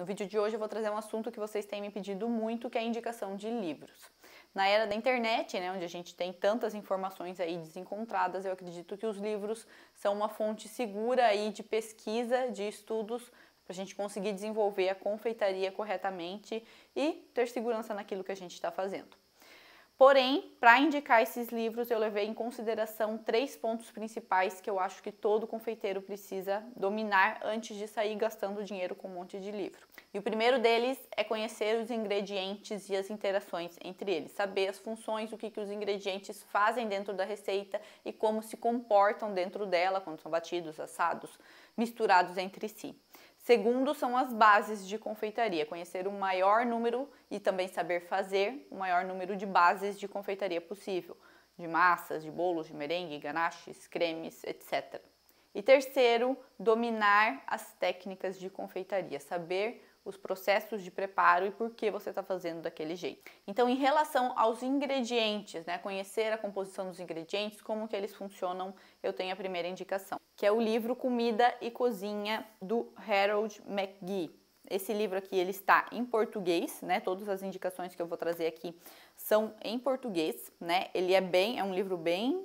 No vídeo de hoje eu vou trazer um assunto que vocês têm me pedido muito, que é a indicação de livros. Na era da internet, né, onde a gente tem tantas informações aí desencontradas, eu acredito que os livros são uma fonte segura aí de pesquisa, de estudos, para a gente conseguir desenvolver a confeitaria corretamente e ter segurança naquilo que a gente está fazendo. Porém, para indicar esses livros, eu levei em consideração 3 pontos principais que eu acho que todo confeiteiro precisa dominar antes de sair gastando dinheiro com um monte de livro. E o primeiro deles é conhecer os ingredientes e as interações entre eles, saber as funções, o que os ingredientes fazem dentro da receita e como se comportam dentro dela quando são batidos, assados, misturados entre si. Segundo, são as bases de confeitaria, conhecer o maior número e também saber fazer o maior número de bases de confeitaria possível, de massas, de bolos, de merengue, ganaches, cremes, etc. E terceiro, dominar as técnicas de confeitaria, saber os processos de preparo e por que você está fazendo daquele jeito. Então, em relação aos ingredientes, né, conhecer a composição dos ingredientes, como que eles funcionam, eu tenho a primeira indicação, que é o livro Comida e Cozinha do Harold McGee. Esse livro aqui, ele está em português, né? Todas as indicações que eu vou trazer aqui são em português, né? Ele é um livro bem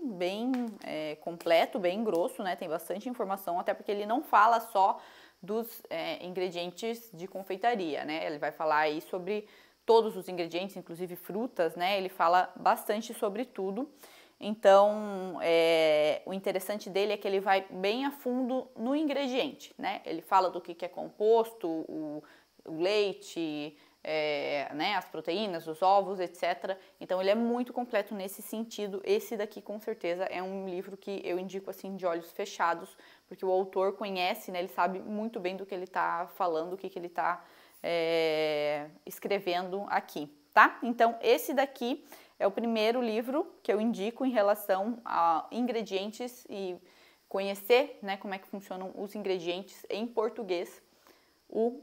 completo, bem grosso, né? Tem bastante informação, até porque ele não fala só dos ingredientes de confeitaria, né? Ele vai falar aí sobre todos os ingredientes, inclusive frutas, né? Ele fala bastante sobre tudo. Então, o interessante dele é que ele vai bem a fundo no ingrediente, né? Ele fala do que é composto, o leite, né, as proteínas, os ovos, etc. Então, ele é muito completo nesse sentido. Esse daqui, com certeza, é um livro que eu indico assim de olhos fechados, porque o autor conhece, né? Ele sabe muito bem do que ele está falando, o que ele está escrevendo aqui, tá? Então, esse daqui é o primeiro livro que eu indico em relação a ingredientes e conhecer, né, como é que funcionam os ingredientes em português, o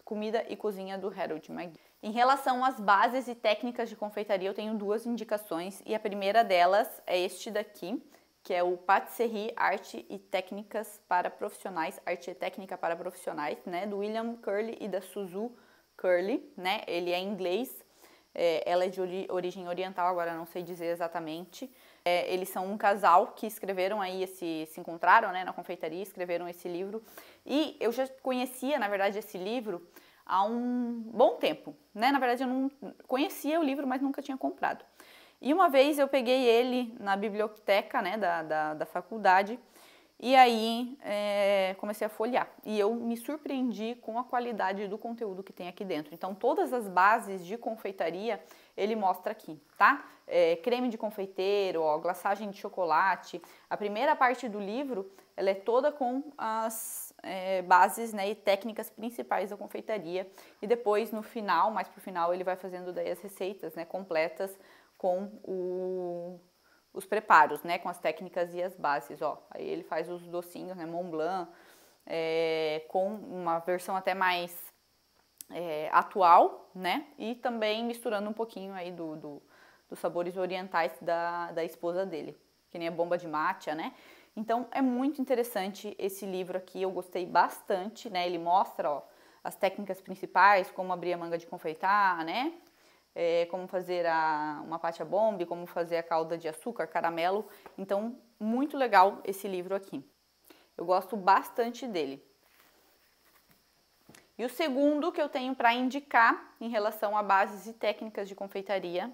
Comida e Cozinha do Harold McGee. Em relação às bases e técnicas de confeitaria, eu tenho 2 indicações e a primeira delas é este daqui, que é o Patisserie Arte e Técnicas para Profissionais, Arte e Técnica para Profissionais, né, do William Curley e da Suzu Curley, né, ele é em inglês. Ela é de origem oriental, agora não sei dizer exatamente. Eles são um casal que escreveram aí se encontraram, né, na confeitaria, escreveram esse livro. E eu já conhecia, na verdade, esse livro há um bom tempo, né? Na verdade, eu não conhecia o livro, mas nunca tinha comprado. E uma vez eu peguei ele na biblioteca, né, da faculdade, e aí comecei a folhear. E eu me surpreendi com a qualidade do conteúdo que tem aqui dentro. Então, todas as bases de confeitaria ele mostra aqui, tá? Creme de confeiteiro, ó, glaçagem de chocolate. A primeira parte do livro, ela é toda com as bases, né, e técnicas principais da confeitaria. E depois, no final, mais pro final, ele vai fazendo daí as receitas, né, completas com os preparos, né, com as técnicas e as bases, ó. Aí ele faz os docinhos, né, Mont Blanc, com uma versão até mais atual, né, e também misturando um pouquinho aí dos sabores orientais da esposa dele, que nem a bomba de matcha, né. Então, é muito interessante esse livro aqui, eu gostei bastante, né, ele mostra, ó, as técnicas principais, como abrir a manga de confeitar, né, como fazer uma patcha bombe, como fazer a calda de açúcar, caramelo. Então, muito legal esse livro aqui. Eu gosto bastante dele. E o segundo que eu tenho para indicar em relação a bases e técnicas de confeitaria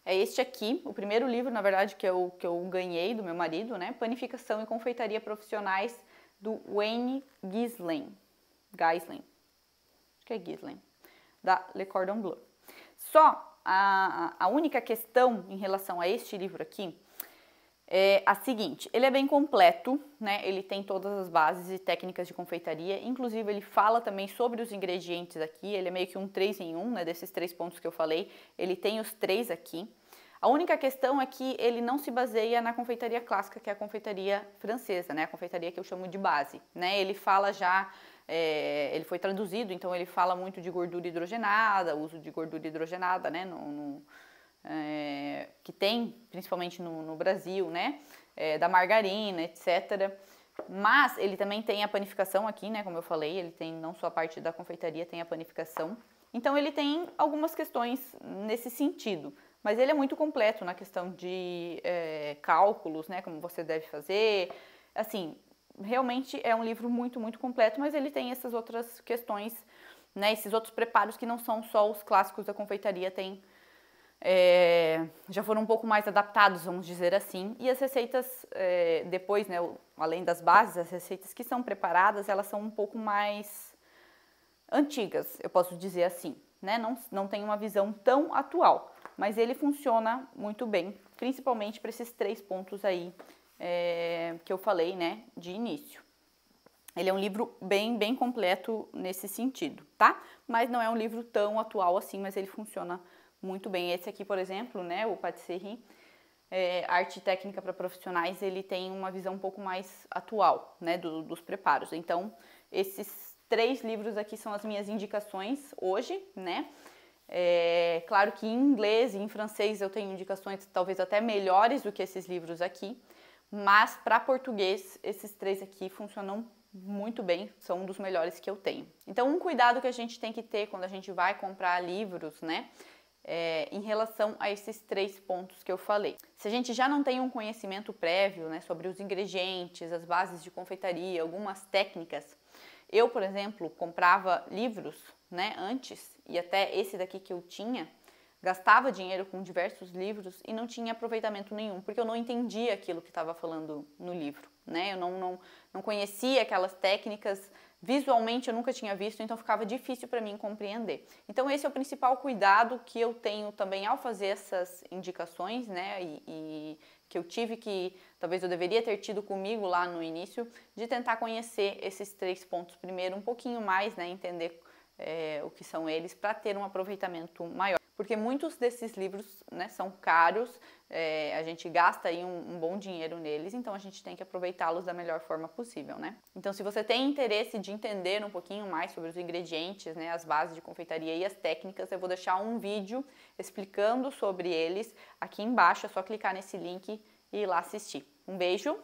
é este aqui, o primeiro livro, na verdade, que eu ganhei do meu marido, né? Panificação e Confeitaria Profissionais, do Wayne Giesling. Acho que é Giesling, da Le Cordon Bleu. Só a única questão em relação a este livro aqui é a seguinte: ele é bem completo, né? Ele tem todas as bases e técnicas de confeitaria, inclusive ele fala também sobre os ingredientes aqui, ele é meio que um 3 em 1, né? Desses 3 pontos que eu falei, ele tem os 3 aqui. A única questão é que ele não se baseia na confeitaria clássica, que é a confeitaria francesa, né? A confeitaria que eu chamo de base, né? Ele fala já, ele foi traduzido, então ele fala muito de gordura hidrogenada, uso de gordura hidrogenada, né? Que tem principalmente no Brasil, né? Da margarina, etc. Mas ele também tem a panificação aqui, né? Como eu falei, ele tem não só a parte da confeitaria, tem a panificação. Então ele tem algumas questões nesse sentido, mas ele é muito completo na questão de cálculos, né? Como você deve fazer. Assim, realmente é um livro muito, muito completo, mas ele tem essas outras questões, né? Esses outros preparos que não são só os clássicos da confeitaria, tem já foram um pouco mais adaptados, vamos dizer assim, e as receitas depois, né, além das bases, as receitas que são preparadas, elas são um pouco mais antigas, eu posso dizer assim, né, não tem uma visão tão atual, mas ele funciona muito bem, principalmente para esses 3 pontos aí que eu falei, né, de início. Ele é um livro bem, bem completo nesse sentido, tá? Mas não é um livro tão atual assim, mas ele funciona muito bem. Esse aqui, por exemplo, né, o Patisserie, Arte e Técnica para Profissionais, ele tem uma visão um pouco mais atual, né, dos preparos. Então, esses 3 livros aqui são as minhas indicações hoje, né? Claro que em inglês e em francês eu tenho indicações talvez até melhores do que esses livros aqui, mas para português, esses 3 aqui funcionam muito bem, são um dos melhores que eu tenho. Então, um cuidado que a gente tem que ter quando a gente vai comprar livros, né, em relação a esses 3 pontos que eu falei. Se a gente já não tem um conhecimento prévio, né, sobre os ingredientes, as bases de confeitaria, algumas técnicas, eu, por exemplo, comprava livros, né, antes, e até esse daqui que eu tinha, gastava dinheiro com diversos livros e não tinha aproveitamento nenhum, porque eu não entendia aquilo que estava falando no livro, né? Eu não conhecia aquelas técnicas, visualmente eu nunca tinha visto, então ficava difícil para mim compreender. Então esse é o principal cuidado que eu tenho também ao fazer essas indicações, né? E que eu tive que, talvez eu deveria ter tido comigo lá no início, de tentar conhecer esses 3 pontos primeiro um pouquinho mais, né? Entender o que são eles para ter um aproveitamento maior. Porque muitos desses livros, né, são caros, a gente gasta aí um bom dinheiro neles, então a gente tem que aproveitá-los da melhor forma possível, né? Então, se você tem interesse de entender um pouquinho mais sobre os ingredientes, né, as bases de confeitaria e as técnicas, eu vou deixar um vídeo explicando sobre eles aqui embaixo, é só clicar nesse link e ir lá assistir. Um beijo!